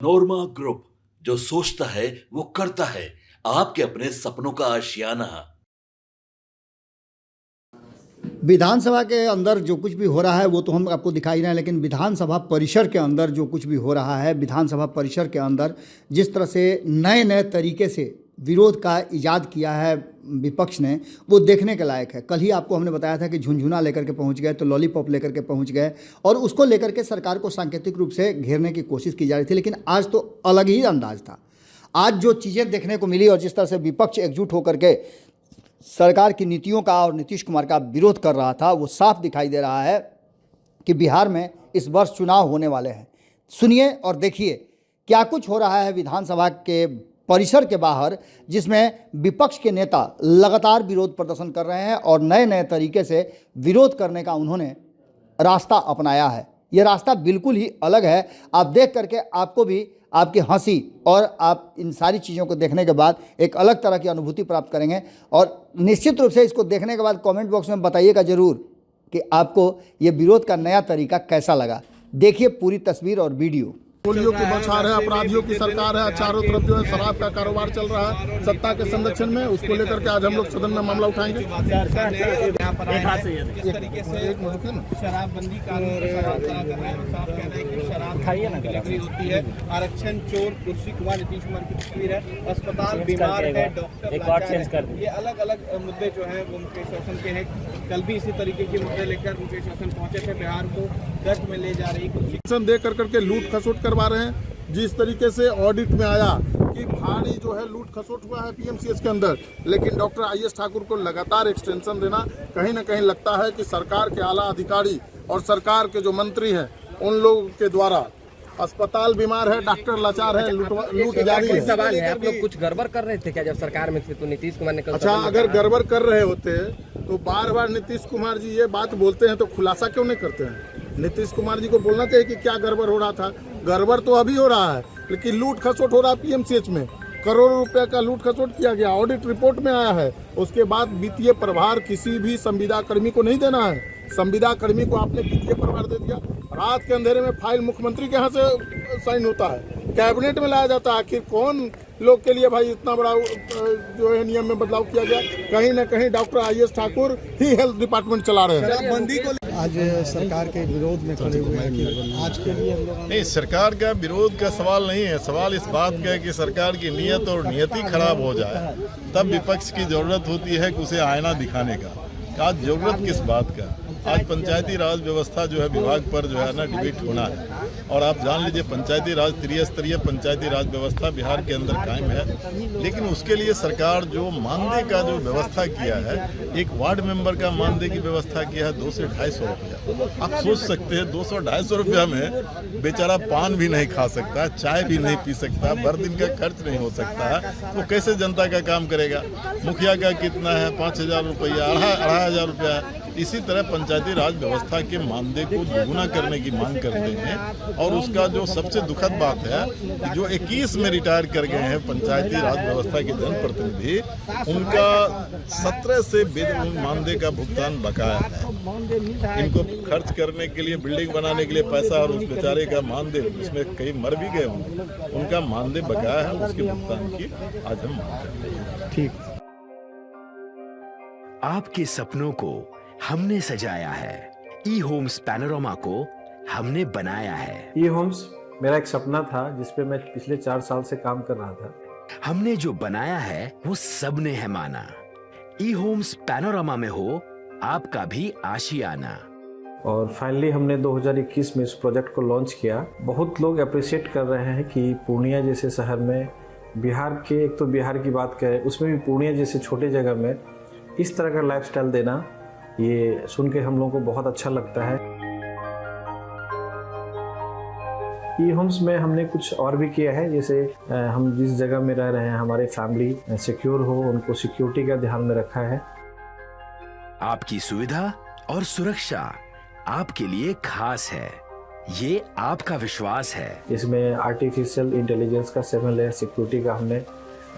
नोरमा group, जो सोचता है वो करता है। आपके अपने सपनों का आशियाना। विधानसभा के अंदर जो कुछ भी हो रहा है वो तो हम आपको दिखा ही रहे हैं, लेकिन विधानसभा परिसर के अंदर जो कुछ भी हो रहा है, विधानसभा परिसर के अंदर जिस तरह से नए नए तरीके से विरोध का इजाद किया है विपक्ष ने, वो देखने के लायक है। कल ही आपको हमने बताया था कि झुनझुना लेकर के पहुंच गए, तो लॉलीपॉप लेकर के पहुंच गए और उसको लेकर के सरकार को सांकेतिक रूप से घेरने की कोशिश की जा रही थी। लेकिन आज तो अलग ही अंदाज था। आज जो चीज़ें देखने को मिली और जिस तरह से विपक्ष एकजुट होकर के सरकार की नीतियों का और नीतीश कुमार का विरोध कर रहा था, वो साफ दिखाई दे रहा है कि बिहार में इस वर्ष चुनाव होने वाले हैं। सुनिए और देखिए क्या कुछ हो रहा है विधानसभा के परिसर के बाहर, जिसमें विपक्ष के नेता लगातार विरोध प्रदर्शन कर रहे हैं और नए नए तरीके से विरोध करने का उन्होंने रास्ता अपनाया है। ये रास्ता बिल्कुल ही अलग है। आप देख करके आपको भी आपकी हंसी और आप इन सारी चीज़ों को देखने के बाद एक अलग तरह की अनुभूति प्राप्त करेंगे। और निश्चित रूप से इसको देखने के बाद कमेंट बॉक्स में बताइएगा ज़रूर कि आपको ये विरोध का नया तरीका कैसा लगा। देखिए पूरी तस्वीर और वीडियो। पोलियो की बौछार है, अपराधियों की सरकार है, चारों तरफ जो है शराब का कारोबार चल रहा है सत्ता के संरक्षण में। उसको लेकर के आज हम लोग सदन में मामला उठाएंगे। शराबबंदी डिलीवरी होती है, आरक्षण चोर कुर्सी कुमार नीतीश कुमार की तस्वीर है, अस्पताल बीमार है, डॉक्टर, ये अलग अलग मुद्दे जो है वो मुकेश शासन के हैं। कल भी इसी तरीके के मुद्दे लेकर मुकेश शासन पहुंचे थे, बिहार को गर्त में ले जा रही कुर्सी दे करके लूट खसोट करवा रहे हैं। जिस तरीके से ऑडिट में आया कि भारी जो है लूट खसोट हुआ है पीएमसीएच के अंदर, लेकिन डॉक्टर आईएस ठाकुर को लगातार एक्सटेंशन देना कहीं ना कहीं लगता है कि सरकार के आला अधिकारी और सरकार के जो मंत्री हैं उन लोगों के द्वारा अस्पताल बीमार है, डॉक्टर लाचार है, लूट जारी है। सवाल है, आप लोग कुछ गड़बड़ कर रहे थे क्या जब सरकार में थे? तो नीतीश कुमार ने अच्छा, अगर गड़बड़ कर रहे होते तो बार बार नीतीश कुमार जी ये बात बोलते हैं तो खुलासा क्यों नहीं करते हैं? नीतीश कुमार जी को बोलना चाहिए कि क्या गड़बड़ हो रहा था। गड़बड़ तो अभी हो रहा है, लेकिन लूट खसोट हो रहा है पीएमसीएच में। करोड़ों रुपए का लूट खसोट किया गया, ऑडिट रिपोर्ट में आया है। उसके बाद वित्तीय प्रभार किसी भी संविदा कर्मी को नहीं देना है। संविदा कर्मी को आपने वित्तीय प्रभार दे दिया। रात के अंधेरे में फाइल मुख्यमंत्री के यहाँ से साइन होता है, कैबिनेट में लाया जाता है। आखिर कौन लोग के लिए भाई इतना बड़ा जो है नियम में बदलाव किया गया? कहीं ना कहीं डॉक्टर आईएस ठाकुर ही हेल्थ डिपार्टमेंट चला रहे हैं। बंदी को आज सरकार के विरोध में खड़े हुए हैं। आज के लिए नहीं, सरकार का विरोध का सवाल नहीं है। सवाल इस बात का है कि सरकार की नीयत और नियति खराब हो जाए, तब विपक्ष की जरूरत होती है कि उसे आईना दिखाने का। आज जरूरत किस बात का? आज पंचायती राज व्यवस्था जो है विभाग पर जो है ना डिबेट होना है। और आप जान लीजिए पंचायती राज त्रिस्तरीय पंचायती राज व्यवस्था बिहार के अंदर कायम है, लेकिन उसके लिए सरकार जो मानदेय का जो व्यवस्था किया है, एक वार्ड मेंबर का मानदेय की व्यवस्था किया है 200 से 250 रुपया। आप सोच सकते हैं 200-250 रुपया में बेचारा पान भी नहीं खा सकता, चाय भी नहीं पी सकता, भर दिन का खर्च नहीं हो सकता है, तो कैसे जनता का काम करेगा? मुखिया का कितना है? 5000 रुपया, 2500 रुपया। इसी तरह पंचायती राज व्यवस्था के मानदेय को दोगुना करने की मांग करते हैं। और उसका जो सबसे दुखद बात है कि जो 21 में रिटायर कर गए हैं पंचायती राज व्यवस्था के जनप्रतिनिधि, उनका 17 से मानदेय का भुगतान बकाया है। इनको खर्च करने के लिए, बिल्डिंग बनाने के लिए पैसा, और उस बेचारे का मानदेय, उसमें कई मर भी गए होंगे, उनका मानदेय बकाया है, उसके भुगतान की आज हम मांग करते हैं। ठीक। आपके सपनों को हमने सजाया है, ई होम्स पैनोरमा को हमने बनाया है। ई होम्स मेरा एक सपना था जिसपे मैं पिछले 4 साल से काम कर रहा था। हमने जो बनाया है वो सबने है माना। ई होम्स पैनोरमा में हो आपका भी आशियाना। और फाइनली हमने 2021 में इस प्रोजेक्ट को लॉन्च किया। बहुत लोग अप्रिशिएट कर रहे हैं कि पूर्णिया जैसे शहर में, बिहार के, एक तो बिहार की बात करें उसमें भी पूर्णिया जैसे छोटे जगह में इस तरह का लाइफस्टाइल देना, ये सुन के हम लोगों को बहुत अच्छा लगता है। ई होम्स में हमने कुछ और भी किया है, जैसे हम जिस जगह में रह रहे हैं हमारे फैमिली सिक्योर हो, उनको सिक्योरिटी का ध्यान में रखा है। आपकी सुविधा और सुरक्षा आपके लिए खास है, ये आपका विश्वास है। इसमें आर्टिफिशियल इंटेलिजेंस का 7 लेयर सिक्योरिटी का हमने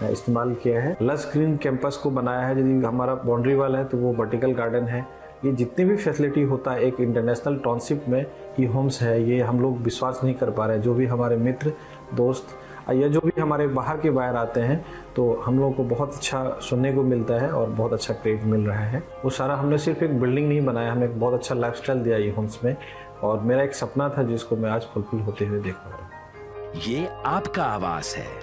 इस्तेमाल किया है। लस ग्रीन कैंपस को बनाया है। यदि हमारा बाउंड्री वाल है तो वो वर्टिकल गार्डन है। ये जितनी भी फैसिलिटी होता है एक इंटरनेशनल टाउनशिप में ई होम्स है, ये हम लोग विश्वास नहीं कर पा रहे हैं। जो भी हमारे मित्र दोस्त या जो भी हमारे बाहर के बाहर आते हैं, तो हम लोगों को बहुत अच्छा सुनने को मिलता है और बहुत अच्छा क्रेडिट मिल रहा है। वो सारा हमने सिर्फ एक बिल्डिंग नहीं बनाया, हमें एक बहुत अच्छा लाइफस्टाइल दिया ई होम्स में, और मेरा एक सपना था जिसको मैं आज फुलफिल होते हुए देख पा रहा हूँ। ये आपका आवास है।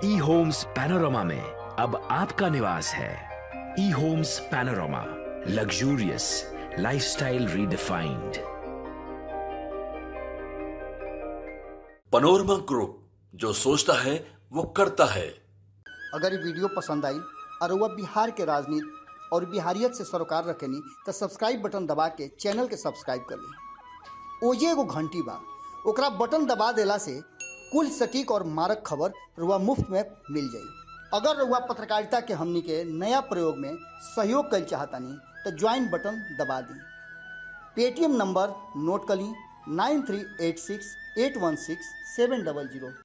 ई होम्स पैनोरामा में अब आपका निवास है। E homes Panorama, luxurious lifestyle redefined. Panorama group, जो सोचता है वो करता है। अगर ये वीडियो पसंद आई और वह बिहार के राजनीति और बिहारियत से सरोकार रखेनी तो सब्सक्राइब बटन दबा के चैनल के सब्सक्राइब कर ली। ओजे एगो घंटी बा, ओकरा बटन दबा देला से कुल सटीक और मारक खबर रुआ मुफ्त में मिल जाई। अगर रुआ पत्रकारिता के हमनी के नया प्रयोग में सहयोग कर चाहतानी तो ज्वाइन बटन दबा दी। पेटीएम नंबर नोट कर ली 9386816700।